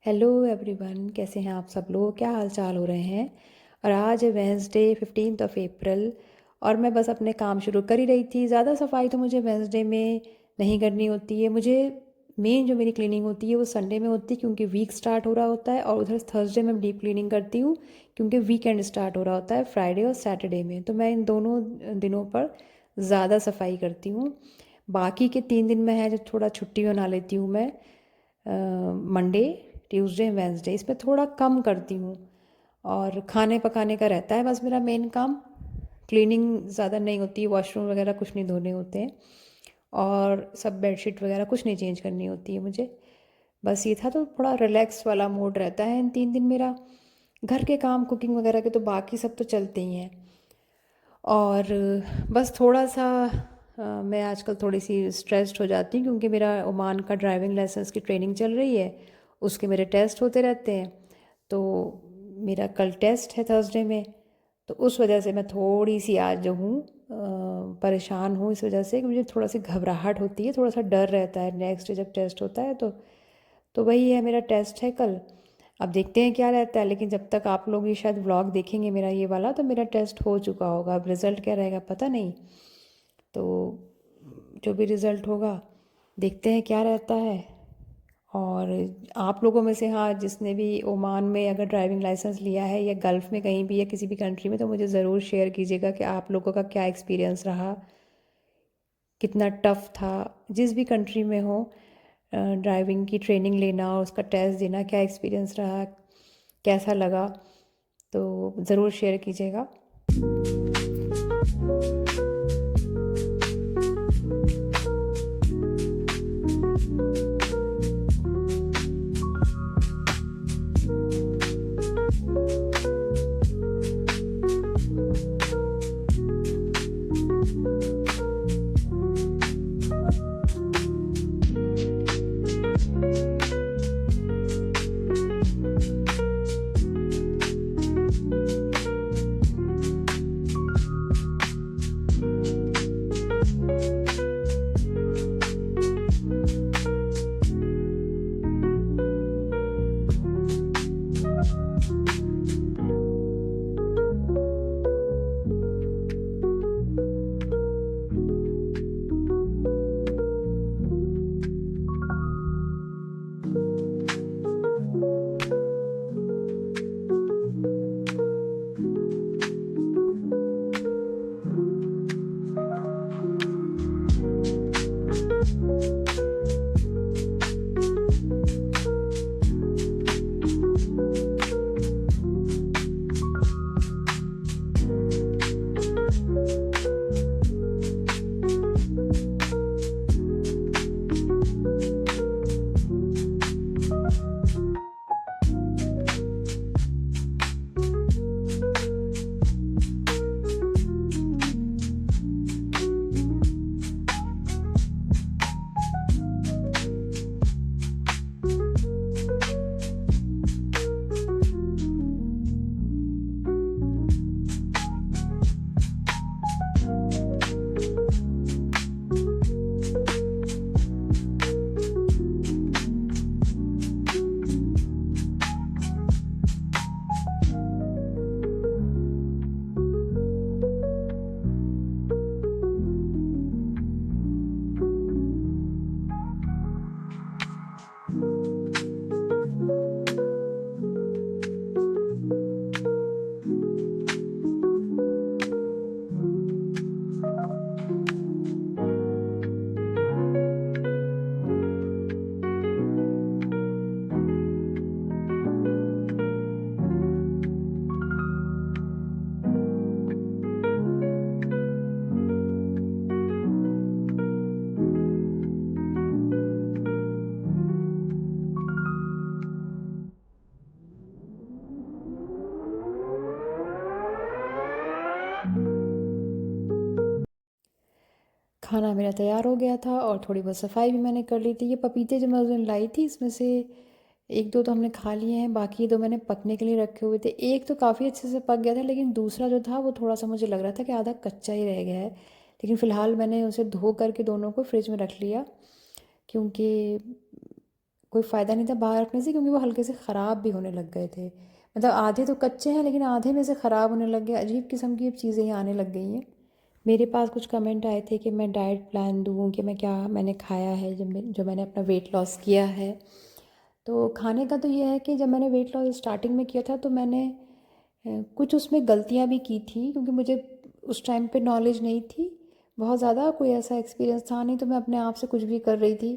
Hello everyone, कैसे हैं आप सब लोग? क्या हाल चाल हो रहे हैं? और आज है वेंसडे 15 अप्रैल और मैं बस अपने काम शुरू कर ही रही थी। ज़्यादा सफाई तो मुझे वेंसडे में नहीं करनी होती है। मुझे मेन जो मेरी क्लीनिंग होती है वो संडे में होती है, क्योंकि वीक स्टार्ट हो रहा होता है। और उधर थर्सडे में डीप क्लीनिंग करती हूँ, क्योंकि वीकेंड स्टार्ट हो रहा होता है फ्राइडे और सैटरडे में। तो मैं इन दोनों दिनों पर ज़्यादा सफाई करती हूँ। बाकी के 3 दिन में है जब थोड़ा छुट्टी बना लेती हूँ मैं, मंडे, ट्यूसडे, वेंसडे इसमें थोड़ा कम करती हूँ। और खाने पकाने का रहता है बस मेरा मेन काम। क्लीनिंग ज़्यादा नहीं होती है, वॉशरूम वगैरह कुछ नहीं धोने होते हैं, और सब बेडशीट वगैरह कुछ नहीं चेंज करनी होती है मुझे। बस ये था, तो थोड़ा रिलैक्स वाला मूड रहता है इन 3 दिन मेरा। घर के काम, कुकिंग वगैरह के तो बाकी सब तो चलते ही हैं। और बस थोड़ा सा मैं आजकल थोड़ी सी स्ट्रेस्ड हो जाती हूँ, क्योंकि मेरा ओमान का ड्राइविंग लाइसेंस की ट्रेनिंग चल रही है। उसके मेरे टेस्ट होते रहते हैं। तो मेरा कल टेस्ट है थर्सडे में। तो उस वजह से मैं थोड़ी सी आज जो हूँ परेशान हूँ, इस वजह से कि मुझे थोड़ा सी घबराहट होती है, थोड़ा सा डर रहता है नेक्स्ट डे जब टेस्ट होता है। तो वही है, मेरा टेस्ट है कल। अब देखते हैं क्या रहता है, लेकिन जब तक आप लोग ये शायद व्लॉग देखेंगे मेरा ये वाला, तो मेरा टेस्ट हो चुका होगा। अब रिज़ल्ट क्या रहेगा पता नहीं। तो जो भी रिज़ल्ट होगा, देखते हैं क्या रहता है। और आप लोगों में से, हाँ, जिसने भी ओमान में अगर ड्राइविंग लाइसेंस लिया है या गल्फ़ में कहीं भी या किसी भी कंट्री में, तो मुझे ज़रूर शेयर कीजिएगा कि आप लोगों का क्या एक्सपीरियंस रहा, कितना टफ़ था। जिस भी कंट्री में हो, ड्राइविंग की ट्रेनिंग लेना और उसका टेस्ट देना, क्या एक्सपीरियंस रहा, कैसा लगा, तो ज़रूर शेयर कीजिएगा। खाना मेरा तैयार हो गया था और थोड़ी बहुत सफाई भी मैंने कर ली थी। ये पपीते जो मैं उस दिन लाई थी, इसमें से एक दो तो हमने खा लिए हैं, बाकी दो मैंने पकने के लिए रखे हुए थे। एक तो काफ़ी अच्छे से पक गया था, लेकिन दूसरा जो था वो थोड़ा सा मुझे लग रहा था कि आधा कच्चा ही रह गया है। लेकिन फ़िलहाल मैंने उसे धो करके दोनों को फ्रिज में रख लिया, क्योंकि कोई फ़ायदा नहीं था बाहर रखने से, क्योंकि वो हल्के से ख़राब भी होने लग गए थे। मतलब आधे तो कच्चे हैं लेकिन आधे में से ख़राब होने लग गए। अजीब किस्म की अब चीज़ें ही आने लग गई हैं। मेरे पास कुछ कमेंट आए थे कि मैं डाइट प्लान दूँ, कि मैं क्या मैंने खाया है जो मैंने अपना वेट लॉस किया है। तो खाने का तो ये है कि जब मैंने वेट लॉस स्टार्टिंग में किया था तो मैंने कुछ उसमें गलतियाँ भी की थी, क्योंकि मुझे उस टाइम पे नॉलेज नहीं थी बहुत ज़्यादा, कोई ऐसा एक्सपीरियंस था नहीं, तो मैं अपने आप से कुछ भी कर रही थी।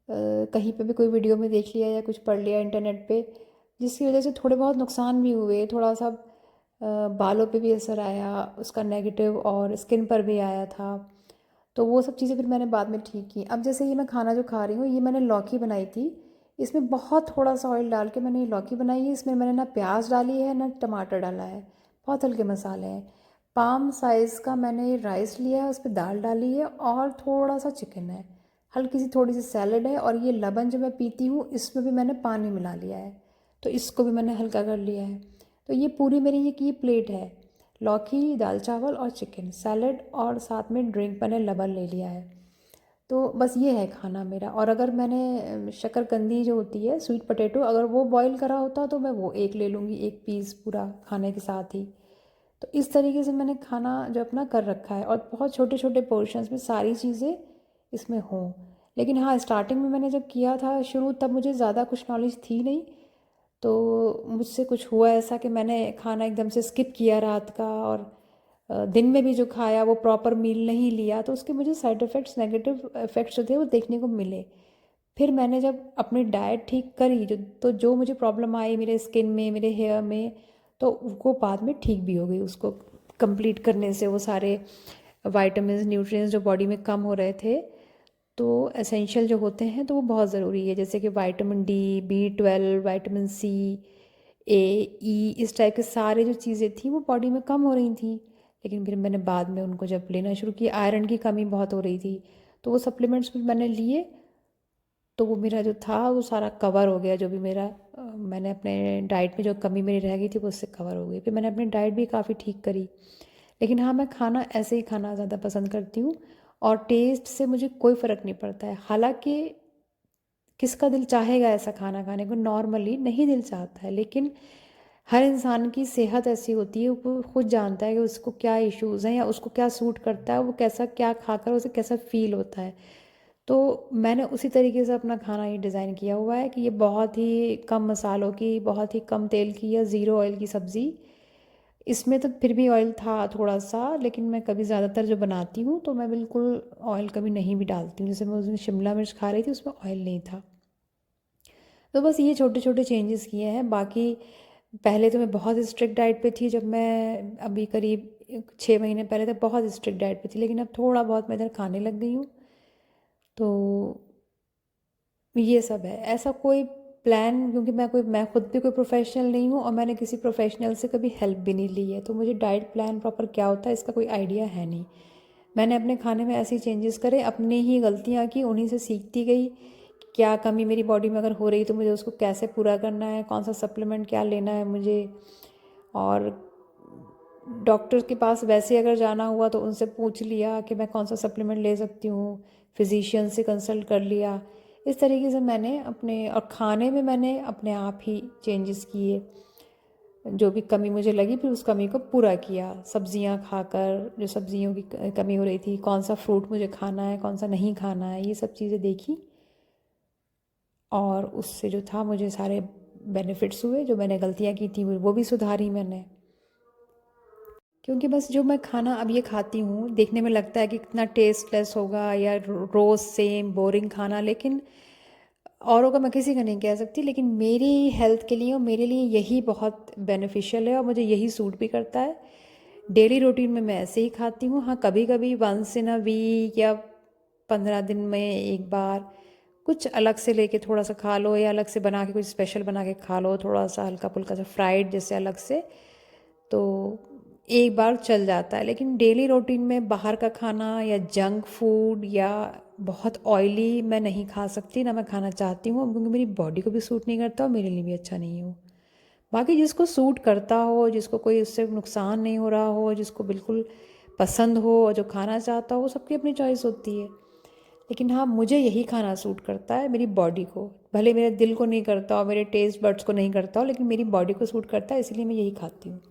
कहीं पे भी कोई वीडियो में देख लिया या कुछ पढ़ लिया इंटरनेट पे, जिसकी वजह से थोड़े बहुत नुकसान भी हुए। थोड़ा सा बालों पे भी असर आया उसका नेगेटिव, और स्किन पर भी आया था। तो वो सब चीज़ें फिर मैंने बाद में ठीक की। अब जैसे ये मैं खाना जो खा रही हूँ, ये मैंने लौकी बनाई थी। इसमें बहुत थोड़ा सा ऑयल डाल के मैंने ये लौकी बनाई है। इसमें मैंने ना प्याज डाली है ना टमाटर डाला है, बहुत हल्के मसाले हैं। पाम साइज़ का मैंने राइस लिया है, उस पर दाल डाली है और थोड़ा सा चिकन है, हल्की सी थोड़ी सी सैलड है, और ये लबन जो मैं पीती हूँ इसमें भी मैंने पानी मिला लिया है, तो इसको भी मैंने हल्का कर लिया है। तो ये पूरी मेरी ये की प्लेट है, लौकी, दाल चावल और चिकन, सैलड और साथ में ड्रिंक मैंने लबन ले लिया है। तो बस ये है खाना मेरा। और अगर मैंने शकरकंदी जो होती है स्वीट पोटैटो, अगर वो बॉईल करा होता तो मैं वो एक ले लूँगी, एक पीस पूरा खाने के साथ ही। तो इस तरीके से मैंने खाना जो अपना कर रखा है, और बहुत छोटे छोटे पोर्शंस में सारी चीज़ें इसमें हों। लेकिन हाँ, स्टार्टिंग में मैंने जब किया था शुरू, तब मुझे ज़्यादा कुछ नॉलेज थी नहीं, तो मुझसे कुछ हुआ ऐसा कि मैंने खाना एकदम से स्किप किया रात का, और दिन में भी जो खाया वो प्रॉपर मील नहीं लिया, तो उसके मुझे साइड इफ़ेक्ट्स, नेगेटिव इफ़ेक्ट्स जो थे वो देखने को मिले। फिर मैंने जब अपनी डाइट ठीक करी, जो मुझे प्रॉब्लम आई मेरे स्किन में, मेरे हेयर में, तो वो बाद में ठीक भी हो गई। उसको कंप्लीट करने से वो सारे वाइटामिन, न्यूट्रिएंट्स जो बॉडी में कम हो रहे थे, तो एसेंशियल जो होते हैं तो वो बहुत ज़रूरी है, जैसे कि vitamin D, B12, vitamin C, A, E, इस टाइप के सारे जो चीज़ें थी वो बॉडी में कम हो रही थी। लेकिन फिर मैंने बाद में उनको जब लेना शुरू किया, आयरन की कमी बहुत हो रही थी, तो वो सप्लीमेंट्स भी मैंने लिए, तो वो मेरा जो था वो सारा कवर हो गया। जो भी मेरा मैंने अपने डाइट में जो कमी मेरी रह गई थी वो उससे कवर हो गई। फिर मैंने अपनी डाइट भी काफ़ी ठीक करी। लेकिन हाँ, मैं खाना ऐसे ही खाना ज़्यादा पसंद करती हूँ, और टेस्ट से मुझे कोई फ़र्क नहीं पड़ता है। हालांकि किसका दिल चाहेगा ऐसा खाना खाने को, नॉर्मली नहीं दिल चाहता है, लेकिन हर इंसान की सेहत ऐसी होती है, वो खुद जानता है कि उसको क्या इश्यूज़ हैं या उसको क्या सूट करता है, वो कैसा क्या खाकर उसे कैसा फ़ील होता है। तो मैंने उसी तरीके से अपना खाना ये डिज़ाइन किया हुआ है कि ये बहुत ही कम मसालों की, बहुत ही कम तेल की या ज़ीरो ऑयल की सब्ज़ी। इसमें तो फिर भी ऑयल था थोड़ा सा, लेकिन मैं कभी ज़्यादातर जो बनाती हूँ तो मैं बिल्कुल ऑयल कभी नहीं भी डालती हूँ। जैसे मैं उस दिन शिमला मिर्च खा रही थी, उसमें ऑयल नहीं था। तो बस ये छोटे छोटे चेंजेस किए हैं। बाकी पहले तो मैं बहुत स्ट्रिक्ट डाइट पे थी, जब मैं अभी करीब 6 महीने पहले तक बहुत स्ट्रिक्ट डाइट पे थी, लेकिन अब थोड़ा बहुत मैं इधर खाने लग गई हूँ। तो ये सब है, ऐसा कोई प्लान, क्योंकि मैं खुद भी कोई प्रोफेशनल नहीं हूँ, और मैंने किसी प्रोफेशनल से कभी हेल्प भी नहीं ली है, तो मुझे डाइट प्लान प्रॉपर क्या होता है इसका कोई आइडिया है नहीं। मैंने अपने खाने में ऐसे चेंजेस करे, अपनी ही गलतियाँ की, उन्हीं से सीखती गई। क्या कमी मेरी बॉडी में अगर हो रही तो मुझे उसको कैसे पूरा करना है, कौन सा सप्लीमेंट क्या लेना है मुझे। और डॉक्टर के पास वैसे अगर जाना हुआ तो उनसे पूछ लिया कि मैं कौन सा सप्लीमेंट ले सकती हूँ, फिजिशियन से कंसल्ट कर लिया। इस तरीके से मैंने अपने और खाने में मैंने अपने आप ही चेंजेस किए, जो भी कमी मुझे लगी फिर उस कमी को पूरा किया। सब्जियां खाकर, जो सब्जियों की कमी हो रही थी, कौन सा फ्रूट मुझे खाना है, कौन सा नहीं खाना है, ये सब चीज़ें देखी, और उससे जो था मुझे सारे बेनिफिट्स हुए। जो मैंने गलतियाँ की थी वो भी सुधारी मैंने। क्योंकि बस जो मैं खाना अब ये खाती हूँ, देखने में लगता है कि कितना टेस्टलेस होगा या रोज़ सेम बोरिंग खाना, लेकिन औरों का मैं किसी का नहीं कह सकती, लेकिन मेरी हेल्थ के लिए और मेरे लिए यही बहुत बेनिफिशियल है, और मुझे यही सूट भी करता है। डेली रूटीन में मैं ऐसे ही खाती हूँ। हाँ, कभी कभी वंस इन अ वीक या 15 दिन में एक बार कुछ अलग से लेके थोड़ा सा खा लो, या अलग से बना के कुछ स्पेशल बना के खा लो, थोड़ा सा हल्का फुल्का सा फ्राइड जैसे अलग से, तो एक बार चल जाता है। लेकिन डेली रूटीन में बाहर का खाना या जंक फूड या बहुत ऑयली मैं नहीं खा सकती, ना मैं खाना चाहती हूँ, क्योंकि मेरी बॉडी को भी सूट नहीं करता और मेरे लिए भी अच्छा नहीं हो। बाकी जिसको सूट करता हो, जिसको कोई उससे नुकसान नहीं हो रहा हो, जिसको बिल्कुल पसंद हो और जो खाना चाहता हो, वो सबकी अपनी चॉइस होती है। लेकिन हाँ, मुझे यही खाना सूट करता है मेरी बॉडी को। भले मेरे दिल को नहीं करता हो, मेरे टेस्ट बड्स को नहीं करता हो, लेकिन मेरी बॉडी को सूट करता है, इसलिए मैं यही खाती हूँ।